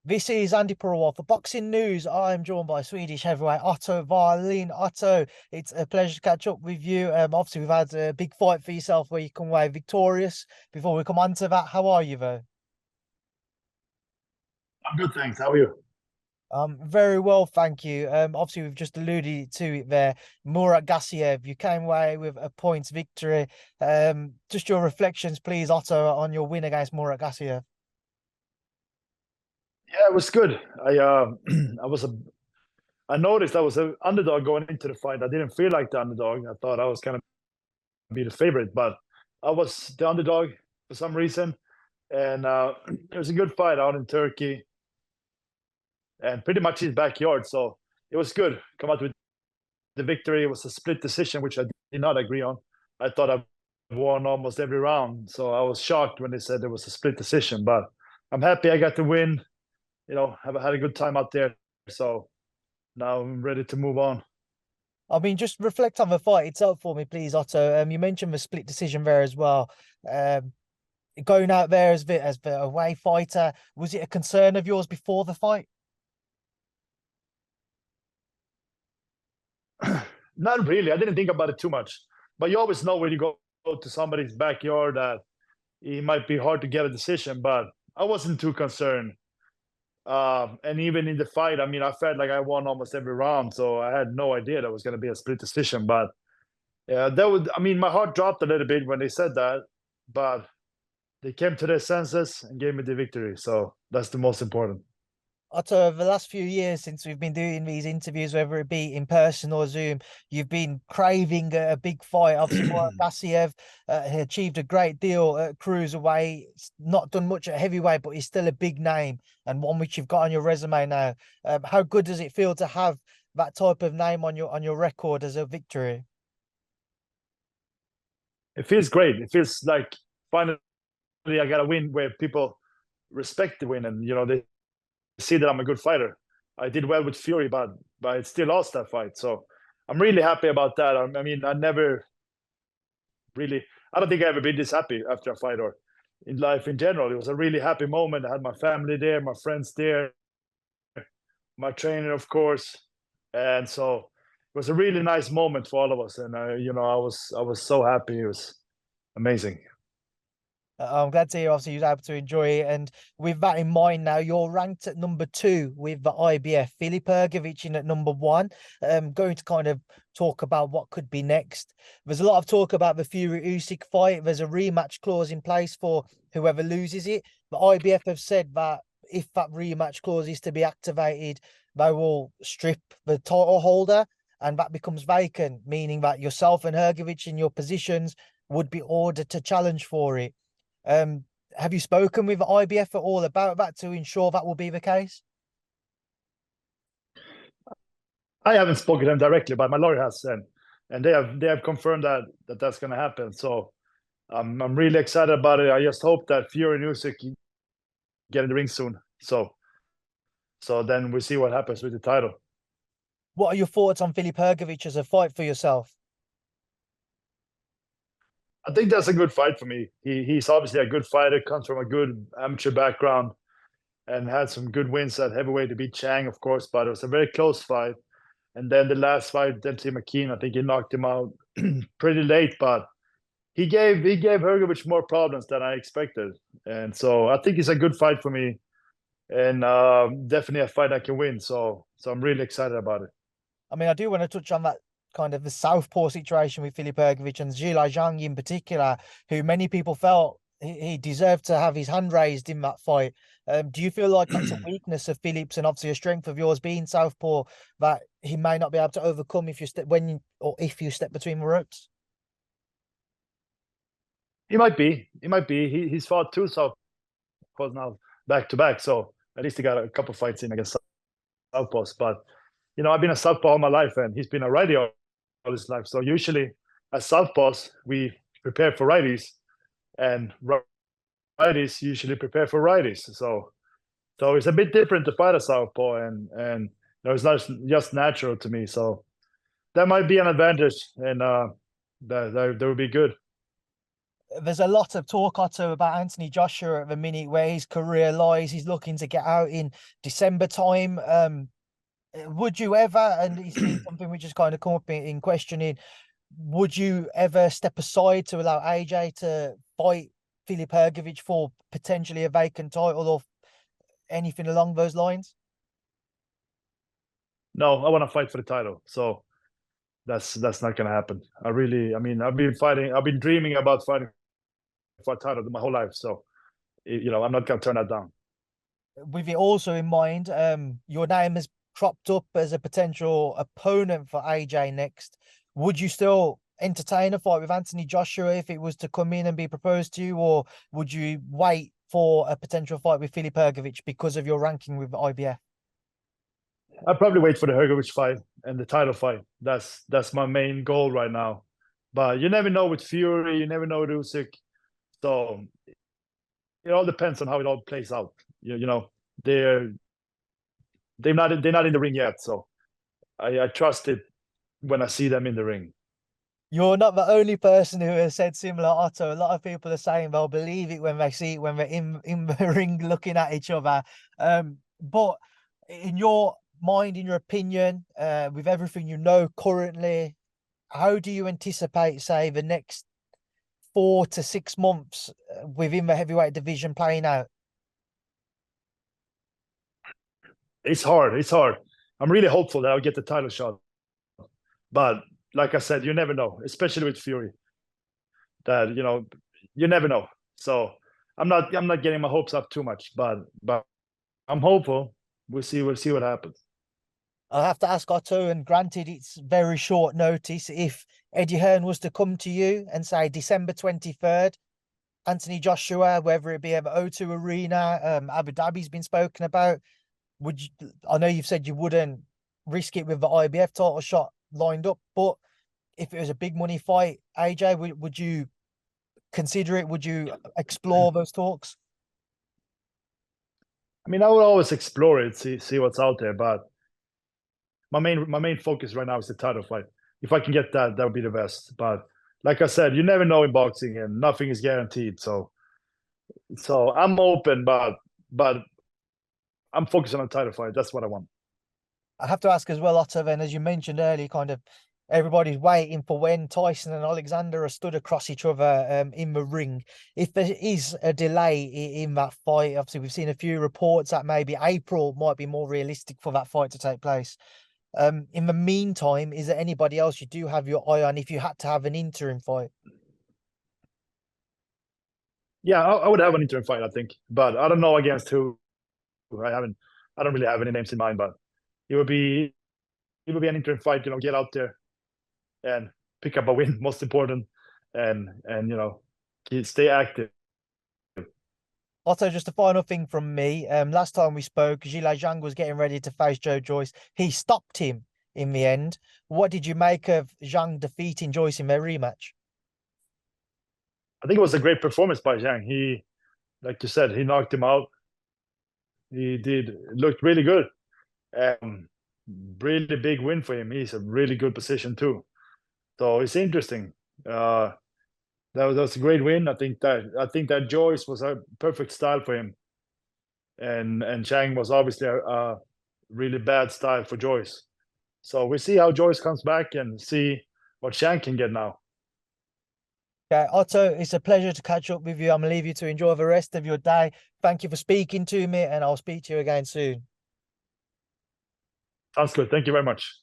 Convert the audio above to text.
This is Andi Purewal for Boxing News. I'm joined by Swedish heavyweight Otto Wallin. Otto, it's a pleasure to catch up with you. Obviously, we've had a big fight for yourself where you come away victorious. Before we come on to that, how are you, though? I'm good, thanks. How are you? Very well, thank you. Obviously, we've just alluded to it there. Murat Gassiev, you came away with a points victory. Just your reflections, please, Otto, on your win against Murat Gassiev. Yeah, it was good. I was a I noticed I was an underdog going into the fight. I didn't feel like the underdog. I thought I was gonna be the favorite, but I was the underdog for some reason. And it was a good fight out in Turkey and pretty much his backyard. So it was good. Come out with the victory. It was a split decision, which I did not agree on. I thought I won almost every round. So I was shocked when they said it was a split decision, but I'm happy I got the win. Have had a good time out there. So now I'm ready to move on. I mean, just reflect on the fight itself for me, please, Otto. You mentioned the split decision there as well. Um, Going out there as the away fighter, was it a concern of yours before the fight? Not really. I didn't think about it too much. But you always know when you go to somebody's backyard that it might be hard to get a decision. But I wasn't too concerned. And even in the fight, I mean, I felt like I won almost every round, so I had no idea that was going to be a split decision. But yeah, that would. I mean, my heart dropped a little bit when they said that, but they came to their senses and gave me the victory. So that's the most important. Otto, over the last few years since we've been doing these interviews, whether it be in person or Zoom, you've been craving a big fight. Obviously, Murat Gassiev he achieved a great deal at cruiserweight. It's not done much at heavyweight, but he's still a big name and one which you've got on your resume now. How good does it feel to have that type of name on your record as a victory? It feels great. It feels like finally I got a win where people respect the win, and they see that I'm a good fighter. I did well with Fury, but I still lost that fight. So I'm really happy about that. I mean, I don't think I ever been this happy after a fight or in life in general. It was a really happy moment. I had my family there, my friends there, my trainer, of course, and so it was a really nice moment for all of us. And I was so happy. It was amazing. I'm glad to hear, obviously, you was able to enjoy it. And with that in mind now, you're ranked at number 2 with the IBF. Filip Hrgovic in at number 1. Going to kind of talk about what could be next. There's a lot of talk about the Fury-Usyk fight. There's a rematch clause in place for whoever loses it. The IBF have said that if that rematch clause is to be activated, they will strip the title holder and that becomes vacant, meaning that yourself and Hrgovic in your positions would be ordered to challenge for it. Um, have you spoken with IBF at all about that to ensure that will be the case? I haven't spoken to them directly, but my lawyer has, and they have confirmed that's going to happen. So I'm really excited about it. I just hope that Fury and Usyk get in the ring soon. So then we see what happens with the title. What are your thoughts on Filip Hrgovic as a fight for yourself? I think that's a good fight for me. He's obviously a good fighter, comes from a good amateur background, and had some good wins at heavyweight to beat Zhang, of course. But it was a very close fight. And then the last fight, Dempsey McKean, I think he knocked him out pretty late, but he gave Hrgovic more problems than I expected. And so I think it's a good fight for me, and definitely a fight I can win. So I'm really excited about it. I mean, I do want to touch on that kind of the southpaw situation with Filip Hrgovic and Zhang in particular, who many people felt he deserved to have his hand raised in that fight. Do you feel like that's a weakness of Philip's and obviously a strength of yours being southpaw that he may not be able to overcome if you step or if you step between the ropes? He might be. He might be. He's fought two southpaws now back to back, so at least he got a couple fights in against southpaws. But I've been a southpaw all my life, and he's been a righty all his life. So usually, as southpaws, we prepare for righties, and righties usually prepare for righties. So it's a bit different to fight a southpaw, and it's not just natural to me. So that might be an advantage, and that would be good. there's a lot of talk, Otto, about Anthony Joshua at the minute, where his career lies. He's looking to get out in December time. Would you ever, and it's been something which has kind of come up in questioning, would you ever step aside to allow AJ to fight Filip Hrgovic for potentially a vacant title or anything along those lines? No, I want to fight for the title. So that's not gonna happen. I mean, I've been dreaming about fighting for a title my whole life. So I'm not gonna turn that down. With it also in mind, your name has cropped up as a potential opponent for AJ next. Would you still entertain a fight with Anthony Joshua if it was to come in and be proposed to you, or would you wait for a potential fight with Filip Hrgovic because of your ranking with IBF? I'd probably wait for the Hrgovic fight and the title fight. That's my main goal right now. But you never know with Fury, you never know with Usyk. So it all depends on how it all plays out. They're not in the ring yet. So I trust it when I see them in the ring. You're not the only person who has said similar, Otto. A lot of people are saying they'll believe it when they see it, when they're in the ring looking at each other. But in your mind, in your opinion, with everything you know currently, how do you anticipate, say, the next 4 to 6 months within the heavyweight division playing out? It's hard. It's hard. I'm really hopeful that I'll get the title shot. But like I said, you never know, especially with Fury. That you never know. So I'm not getting my hopes up too much, but I'm hopeful. We'll see what happens. I'll have to ask Otto, and granted it's very short notice, if Eddie Hearn was to come to you and say December 23rd, Anthony Joshua, whether it be at the O2 Arena, Abu Dhabi's been spoken about, would you, I know you've said you wouldn't risk it with the IBF title shot lined up, but if it was a big money fight, AJ, would you consider it? Would you explore those talks? I mean, I would always explore it, see what's out there, but my main focus right now is the title fight. If I can get that would be the best. But like I said, you never know in boxing, and nothing is guaranteed. So I'm open, but I'm focused on a title fight. That's what I want. I have to ask as well, Otto, then, as you mentioned earlier, kind of everybody's waiting for when Tyson and Alexander are stood across each other in the ring. If there is a delay in that fight, obviously we've seen a few reports that maybe April might be more realistic for that fight to take place. In the meantime, is there anybody else you do have your eye on if you had to have an interim fight? Yeah, I would have an interim fight, I think, but I don't know against who. I don't really have any names in mind, but it would be an interim fight. Get out there and pick up a win, most important, and stay active. Otto, just a final thing from me. Last time we spoke, Zhang was getting ready to face Joyce. He stopped him in the end. What did you make of Zhang defeating Joyce in their rematch? I think it was a great performance by Zhang. He, like you said, he knocked him out. He looked really good. Really big win for him. He's a really good position too. So it's interesting. That was a great win. I think that Joyce was a perfect style for him, and Zhang was obviously a really bad style for Joyce. So we see how Joyce comes back and see what Zhang can get now. Okay, Otto, it's a pleasure to catch up with you. I'm gonna leave you to enjoy the rest of your day. Thank you for speaking to me, and I'll speak to you again soon. Sounds good. Thank you very much.